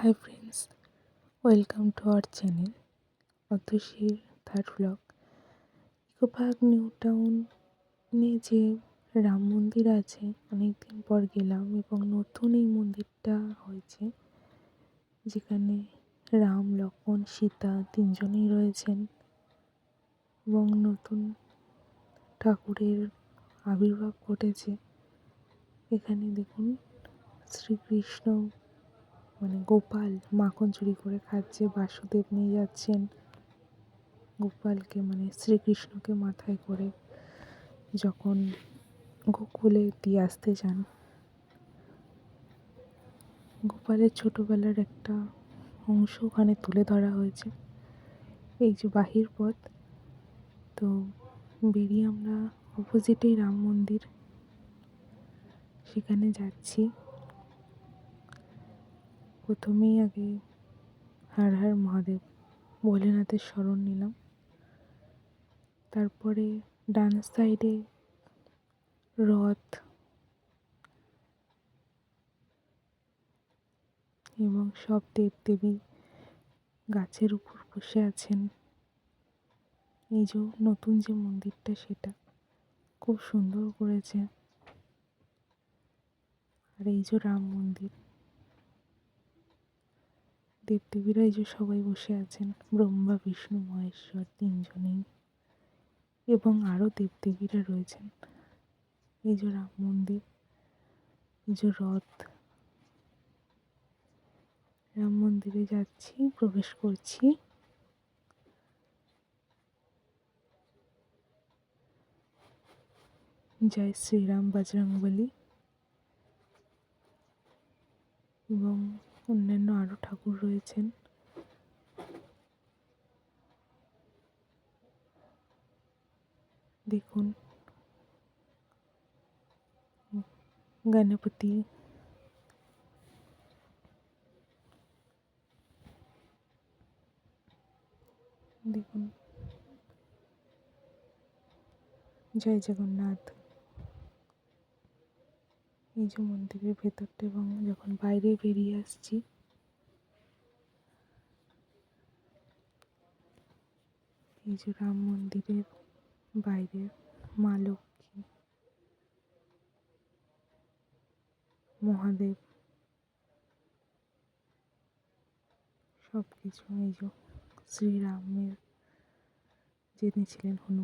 Hi friends, welcome to our channel অতসীর third blog. Eco park new টাউনে যে রাম মন্দির আছে অনেকদিন পর গেলাম এবং নতুন এই মন্দিরটা হয়েছে, যেখানে রাম, লক্ষ্মণ, সীতা তিনজনেই রয়েছেন এবং নতুন ঠাকুরের আবির্ভাব ঘটেছে। এখানে দেখুন শ্রীকৃষ্ণ গোপাল মাখন চুরি করে খাচ্ছে, বাসুদেব নিয়ে যাচ্ছেন গোপালকে শ্রীকৃষ্ণকে মাথায় করে যখন গোকুলে দিয়ে আসতে যান। গোপালের ছোটবেলার একটা অংশ ওখানে তুলে ধরা হয়েছে। এই যে বাহির পথ, তো বেরিয়ে আমরা অপোজিটেই রাম মন্দির, সেখানে যাচ্ছি। প্রথমেই আগে হর হর মহাদেব ভোলেনাথের শরণ নিলাম, তারপরে ডান সাইডে রথ এবং সব দেবদেবী গাছের উপর বসে আছেন। এই যে নতুন যে মন্দিরটা, সেটা খুব সুন্দর করেছে। আর এই যে রাম মন্দির, দেবদেবীরা এই যে সবাই বসে আছেন, ব্রহ্মা, বিষ্ণু, মহেশ্বর তিনজনেই, এবং আরও দেবদেবীরা রয়েছেন। এই যে রাম মন্দির, এই যে রথ, রাম মন্দিরে যাচ্ছি, প্রবেশ করছি। জয় শ্রীরাম, বজরংবলী এবং অন্যান্য আরও ঠাকুর রয়েছেন। দেখুন গণপতি, দেখুন জয় জগন্নাথ। এই যে মন্দিরের ভেতরটা, এবং যখন বাইরে বেরিয়ে আসছি, এই যে রাম মন্দিরের বাইরে মা লক্ষ্মী, মহাদেব, সব কিছু। এই যে শ্রীরামের যিনি ছিলেন হনুমান।